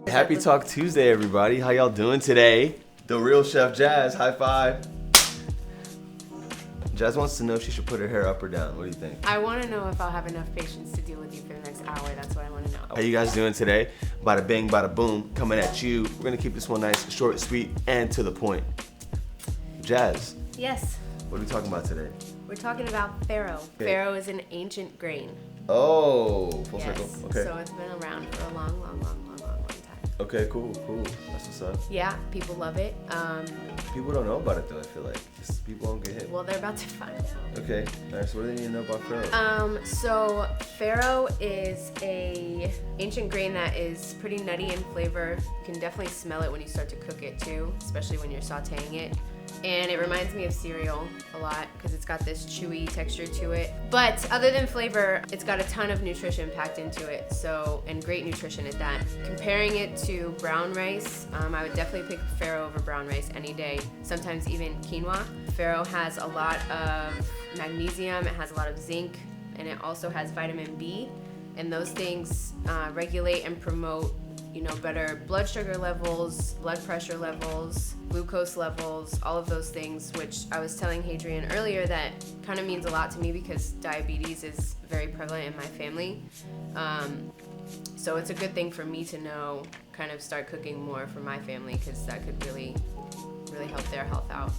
Happy TOC Tuesday, everybody. How y'all doing today? The real Chef Jazz, high five. Jazz wants to know if she should put her hair up or down. What do you think? I want to know if I'll have enough patience to deal with you for the next hour. That's what I want to know. How you guys doing today? Bada bing, bada boom, coming at you. We're gonna keep this one nice, short, sweet, and to the point. Jazz, Yes, what are we talking about today? we're talking about farro. Okay. Farro is an ancient grain. Oh, full Yes. circle. Okay. So it's been around for a long time. Okay, cool. That's what's up. Yeah, people love it. People don't know about it though, I feel like. Just people don't get hit. Well, they're about to find out. Okay, alright, so what do they need to know about farro? So farro is a ancient grain that is pretty nutty in flavor. You can definitely smell it when you start to cook it too, especially when you're sauteing it. And it reminds me of cereal a lot because it's got this chewy texture to it. But other than flavor, it's got a ton of nutrition packed into it. So, and great nutrition at that. Comparing it to brown rice, I would definitely pick farro over brown rice any day. Sometimes even quinoa. Farro has a lot of magnesium, it has a lot of zinc, and it also has vitamin B. And those things regulate and promote better blood sugar levels, blood pressure levels, glucose levels, all of those things, which I was telling Hadrian earlier that kind of means a lot to me because diabetes is very prevalent in my family. So it's a good thing for me to know, kind of start cooking more for my family because that could really help their health out.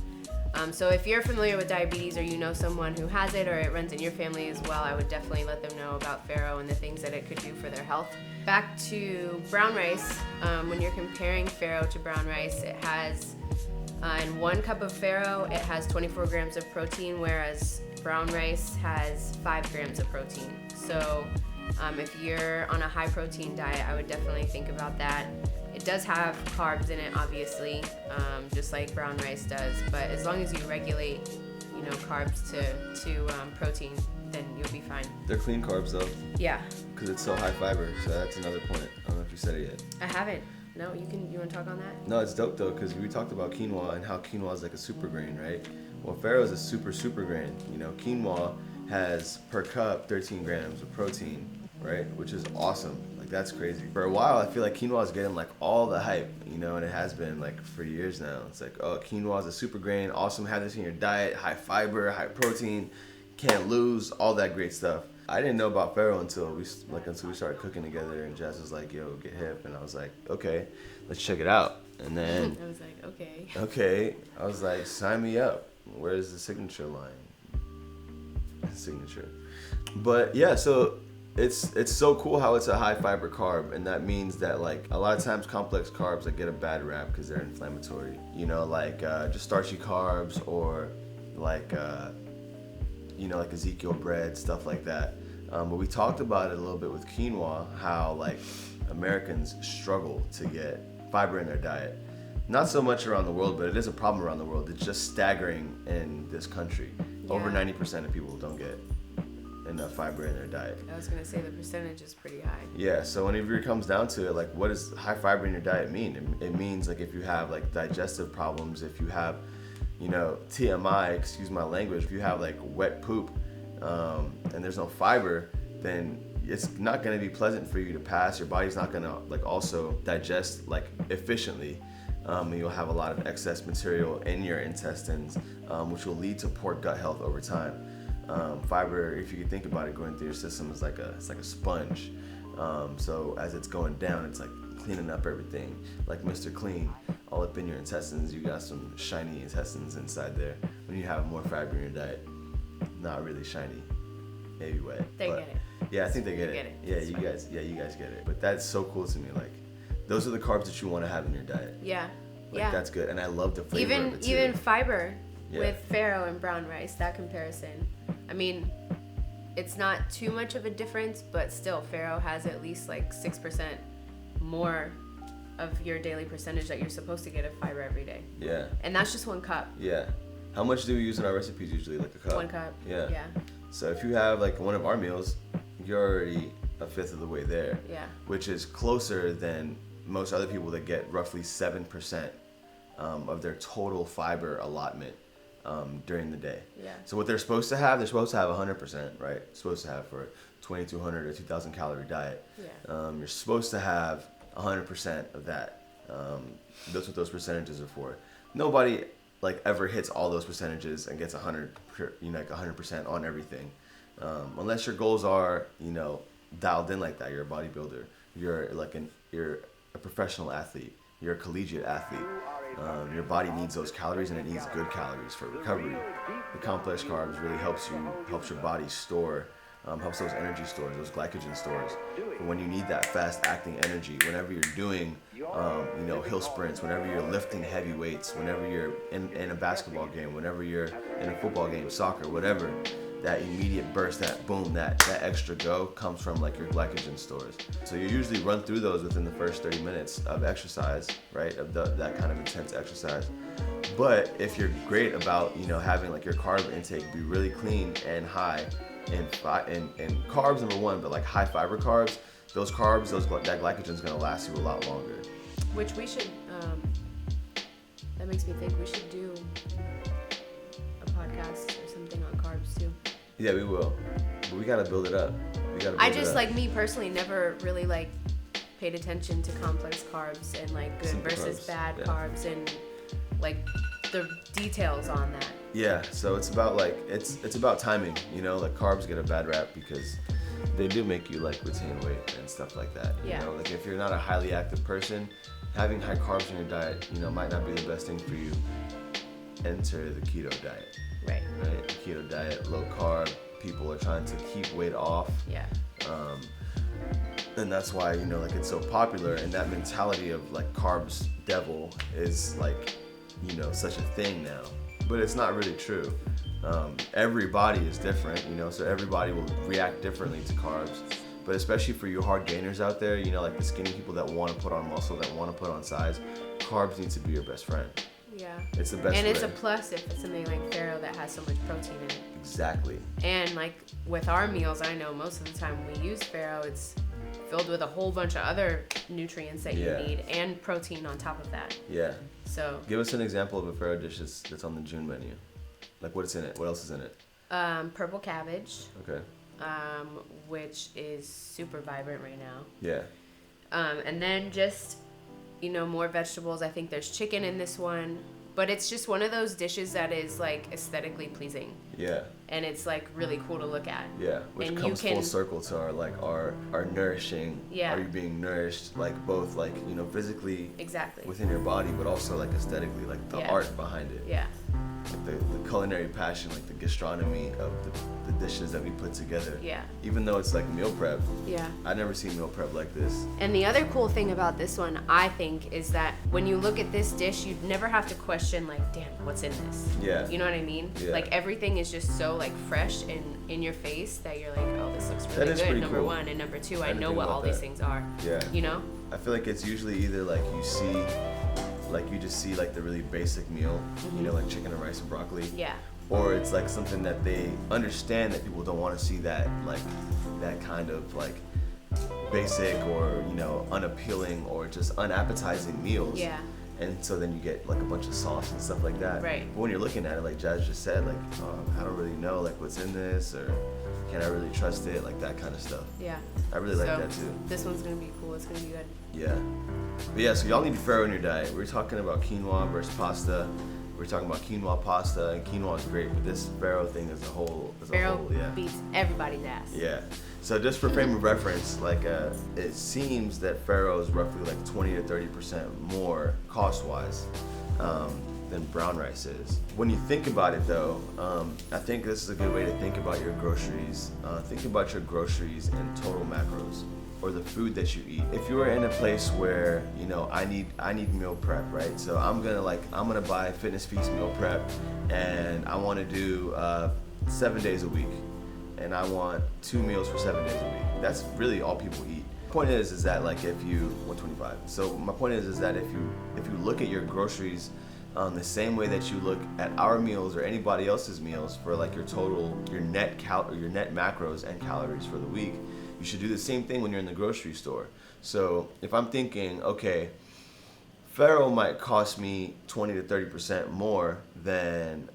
So if you're familiar with diabetes or you know someone who has it or it runs in your family as well, I would definitely let them know about farro and the things that it could do for their health. Back to brown rice, when you're comparing farro to brown rice, it has, in 1 cup of farro, it has 24 grams of protein, whereas brown rice has 5 grams of protein. So if you're on a high protein diet, I would definitely think about that. It does have carbs in it, obviously, just like brown rice does. But as long as you regulate, carbs to protein, then you'll be fine. They're clean carbs though. Yeah. Because it's so high fiber, so that's another point. I don't know if you said it yet. I haven't. No, you want to talk on that? No, it's dope though, because we talked about quinoa and how quinoa is like a super grain, right? Well, farro is a super grain. Quinoa has per cup 13 grams of protein, right? Which is awesome. Like that's crazy. For a while, I feel like quinoa is getting like all the hype, and it has been like for years now. It's like, oh, quinoa is a super grain. Awesome, have this in your diet. High fiber, high protein, can't lose, all that great stuff. I didn't know about farro until we started cooking together, and Jazz was like, yo, get hip, and I was like, okay, let's check it out. And then I was like, okay. Okay, I was like, sign me up. Where's the signature line? Signature. But yeah, so it's so cool how it's a high fiber carb, and that means that like a lot of times complex carbs like get a bad rap because they're inflammatory. Like just starchy carbs or like like Ezekiel bread, stuff like that. But we talked about it a little bit with quinoa, how like Americans struggle to get fiber in their diet. Not so much around the world, but it is a problem around the world. It's just staggering in this country. Yeah. Over 90% of people don't get enough fiber in their diet. I was going to say the percentage is pretty high. Yeah, so whenever it comes down to it, like what does high fiber in your diet mean? It means like if you have like digestive problems, if you have, TMI, excuse my language, if you have like wet poop and there's no fiber, then it's not going to be pleasant for you to pass. Your body's not going to like also digest like efficiently. And you'll have a lot of excess material in your intestines, which will lead to poor gut health over time. Fiber, if you can think about it, going through your system is like a sponge. So as it's going down, it's like cleaning up everything, like Mr. Clean, all up in your intestines. You got some shiny intestines inside there. When you have more fiber in your diet, not really shiny, maybe wet. They get it. Yeah, I think they get it. Yeah, you guys get it. But that's so cool to me. Like, those are the carbs that you want to have in your diet. Yeah. Like, that's good, and I love the flavor of it too. Even fiber with farro and brown rice, that comparison. I mean, it's not too much of a difference, but still, farro has at least like 6% more of your daily percentage that you're supposed to get of fiber every day. Yeah. And that's just 1 cup. Yeah. How much do we use in our recipes usually? Like a cup? 1 cup. Yeah. Yeah. So if you have like one of our meals, you're already a fifth of the way there. Yeah. Which is closer than most other people that get roughly 7% of their total fiber allotment during the day. Yeah. So what they're supposed to have 100%, right? Supposed to have for 2,200 or 2,000 calorie diet. Yeah. You're supposed to have 100% of that. That's what those percentages are for. Nobody like ever hits all those percentages and gets 100% on everything, unless your goals are dialed in like that. You're a bodybuilder. You're a professional athlete. You're a collegiate athlete. Your body needs those calories, and it needs good calories for recovery. The complex carbs really helps your body store, helps those energy stores, those glycogen stores, for when you need that fast-acting energy. Whenever you're doing, hill sprints, whenever you're lifting heavy weights, whenever you're in a basketball game, whenever you're in a football game, soccer, whatever. That immediate burst, that boom, that extra go comes from like your glycogen stores. So you usually run through those within the first 30 minutes of exercise, right? Of that kind of intense exercise. But if you're great about having like your carb intake be really clean and high in carbs, number one, but like high fiber carbs, that glycogen is gonna last you a lot longer. Which we should. That makes me think we should do a podcast or something on carbs too. Yeah, we will. But we gotta build it up. I just, like me personally, never really like paid attention to complex carbs and like good Simple versus carbs, bad yeah. carbs and like the details on that. Yeah, so it's about like it's about timing. Like carbs get a bad rap because they do make you like retain weight and stuff like that. Yeah. Like if you're not a highly active person, having high carbs in your diet, might not be the best thing for you. Enter the keto diet. Right. Keto diet, low carb. People are trying to keep weight off. Yeah. And that's why like it's so popular. And that mentality of like carbs devil is like such a thing now. But it's not really true. Every body is different. So everybody will react differently to carbs. But especially for you hard gainers out there, like the skinny people that want to put on muscle, that want to put on size, carbs need to be your best friend. Yeah. It's the best And it's way. a plus if it's something like farro that has so much protein in it. Exactly. And like with our meals, I know most of the time we use farro, it's filled with a whole bunch of other nutrients that you need and protein on top of that. Yeah. So give us an example of a farro dish that's on the June menu. Like what's in it? What else is in it? Purple cabbage. Okay. Which is super vibrant right now. Yeah. And then just, more vegetables. I think there's chicken in this one. But it's just one of those dishes that is like aesthetically pleasing. Yeah. And it's like really cool to look at. Yeah. Which and comes full circle to our nourishing. Yeah. Are you being nourished like both like, physically Exactly. within your body, but also like aesthetically, like the art behind it. Yeah. Like the culinary passion, like the gastronomy of the dishes that we put together. Yeah. Even though it's like meal prep. Yeah. I've never seen meal prep like this. And the other cool thing about this one, I think, is that when you look at this dish, you'd never have to question like, damn, what's in this? Yeah. You know what I mean? Yeah. Like everything is just so like fresh and in your face that you're like, oh, this looks really is good. pretty cool. One, and number two, I didn't know think what about all these that. things are. Yeah. I feel like it's usually either like you just see like the really basic meal, like chicken and rice and broccoli. Yeah. Or it's like something that they understand that people don't want to see that kind of like basic or unappealing or just unappetizing meals. Yeah. And so then you get like a bunch of sauce and stuff like that. Right. But when you're looking at it, like Jazz just said, like I don't really know like what's in this or can I really trust it, like that kind of stuff. Yeah. I really like that too. This one's gonna be cool. It's gonna be good. Yeah. But yeah, so y'all need farro in your diet. We're talking about quinoa versus pasta. We're talking about quinoa pasta, and quinoa is great, but this farro thing is a whole. Farro beats everybody's ass. Yeah. So just for frame of reference, like it seems that farro is roughly like 20 to 30% more cost-wise than brown rice is. When you think about it though, I think this is a good way to think about your groceries. Think about your groceries in total macros, or the food that you eat. If you are in a place where I need meal prep, right? So I'm gonna buy Fitness Feast meal prep, and I want to do 7 days a week, and I want 2 meals for 7 days a week. That's really all people eat. Point is that like if you 125. So my point is that if you look at your groceries the same way that you look at our meals or anybody else's meals for like your net macros and calories for the week, you should do the same thing when you're in the grocery store. So if I'm thinking, okay, farro might cost me 20 to 30% more than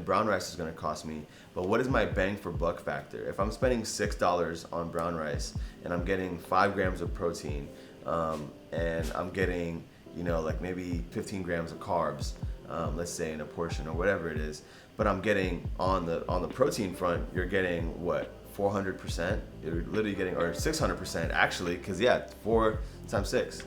brown rice is going to cost me, but what is my bang for buck factor? If I'm spending $6 on brown rice and I'm getting 5 grams of protein, and I'm getting, you know, like maybe 15 grams of carbs, let's say in a portion or whatever it is, but I'm getting on the protein front, you're getting what, 400%? You're literally getting, or 600% actually, because yeah, 4 times 6.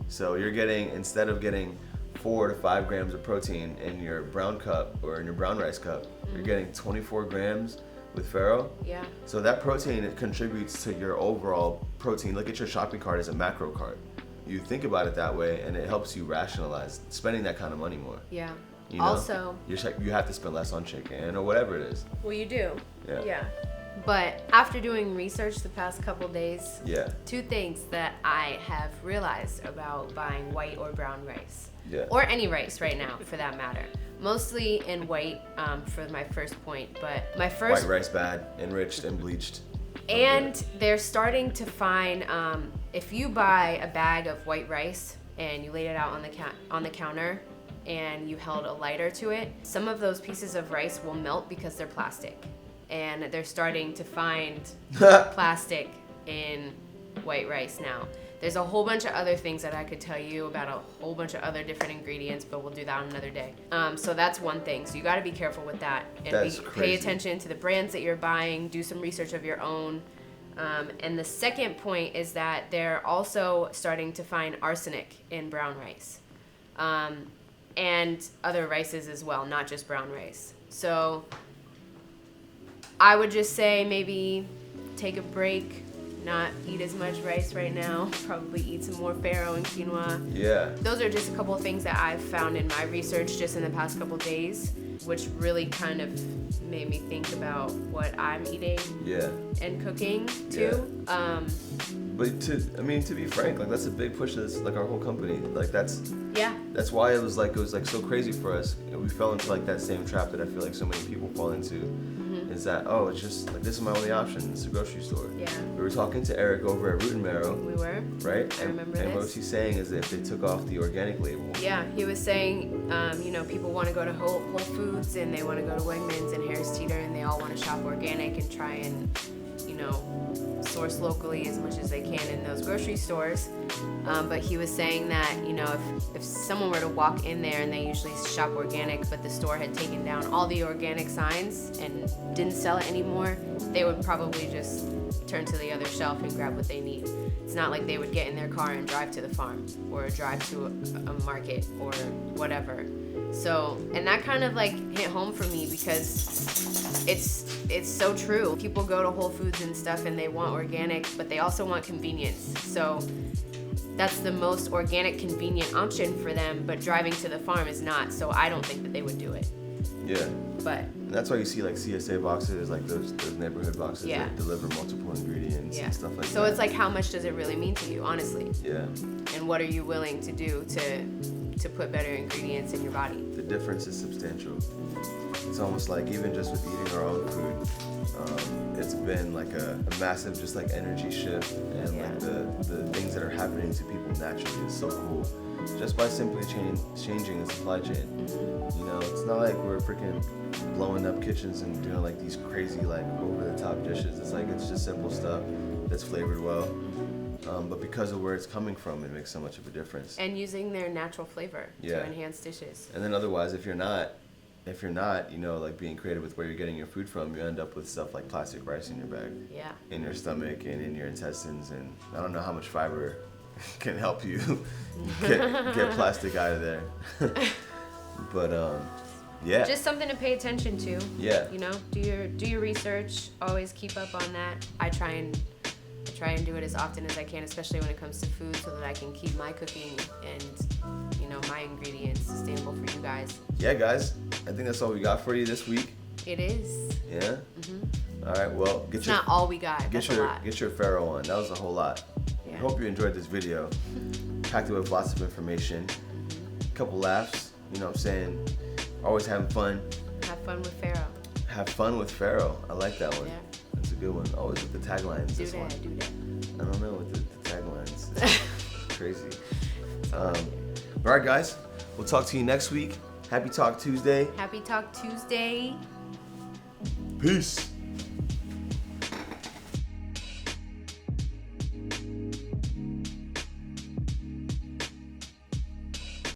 So you're getting, instead of getting 4 to 5 grams of protein in your brown cup or in your brown rice cup, you're getting 24 grams with farro. Yeah. So that protein, it contributes to your overall protein. Look at your shopping cart as a macro cart. You think about it that way, and it helps you rationalize spending that kind of money more. Yeah. You know? Also, you have to spend less on chicken or whatever it is. well, you do. Yeah. But after doing research the past couple days, Yeah. 2 things that I have realized about buying white or brown rice. Yeah. Or any rice right now, for that matter. Mostly in white for my first point, but my first... White rice bad, enriched and bleached. And they're starting to find, if you buy a bag of white rice and you laid it out on the counter and you held a lighter to it, some of those pieces of rice will melt because they're plastic. And they're starting to find plastic in white rice now. There's a whole bunch of other things that I could tell you about, a whole bunch of other different ingredients, but we'll do that on another day. So that's one thing. So you got to be careful with that, and pay attention to the brands that you're buying. Do some research of your own. And the second point is that they're also starting to find arsenic in brown rice, and other rices as well, not just brown rice. So I would just say maybe take a break. Not eat as much rice right now. Probably eat some more farro and quinoa. Yeah. Those are just a couple of things that I've found in my research just in the past couple of days, which really kind of made me think about what I'm eating and cooking too. Yeah. But to be frank, like that's a big push of this, like our whole company. Like that's why it was like so crazy for us. We fell into like that same trap that I feel like so many people fall into. Is that, oh, it's just like this is my only option. It's a grocery store. Yeah. We were talking to Eric over at Root and Marrow. We were. Right? I remember and this. what he's saying is that if they took off the organic label. Yeah, he was saying, people want to go to Whole Foods and they want to go to Wegmans and Harris Teeter and they all want to shop organic and try and, source locally as much as they can in those grocery stores. But he was saying that, if someone were to walk in there and they usually shop organic, but the store had taken down all the organic signs and didn't sell it anymore, they would probably just turn to the other shelf and grab what they need. It's not like they would get in their car and drive to the farm or drive to a market or whatever. So, and that kind of like hit home for me because it's so true. People go to Whole Foods and stuff and they want organic, but they also want convenience. So that's the most organic, convenient option for them, but driving to the farm is not. So I don't think that they would do it. Yeah. But and that's why you see like CSA boxes, like those neighborhood boxes that deliver multiple ingredients and stuff like that. So it's like, how much does it really mean to you, honestly? Yeah. And what are you willing to do to put better ingredients in your body? The difference is substantial. It's almost like even just with eating our own food, it's been like a massive just like energy shift, and like the things that are happening to people naturally is so cool. Just by simply changing the supply chain. It's not like we're freaking blowing up kitchens and doing like these crazy like over the top dishes. It's like it's just simple stuff that's flavored well. But because of where it's coming from, it makes so much of a difference. And using their natural flavor to enhance dishes. And then otherwise, if you're not, like being creative with where you're getting your food from, you end up with stuff like plastic rice in your bag, in your stomach and in your intestines, and I don't know how much fiber can help you get plastic out of there. But just something to pay attention to. Do your research. Always keep up on that. I try and do it as often as I can, especially when it comes to food, so that I can keep my cooking and my ingredients sustainable for you guys. Yeah, guys, I think that's all we got for you this week. It is. Yeah. All right. Well, not all we got. Get your farro on. That was a whole lot. I hope you enjoyed this video. Packed it with lots of information, a couple laughs. You know what I'm saying? Always having fun. Have fun with farro. Have fun with farro. I like that one. Yeah. That's a good one. Always with the taglines. Do that. I don't know with the taglines. It's crazy. All right, guys. We'll talk to you next week. Happy TOC Tuesday. Happy TOC Tuesday. Peace.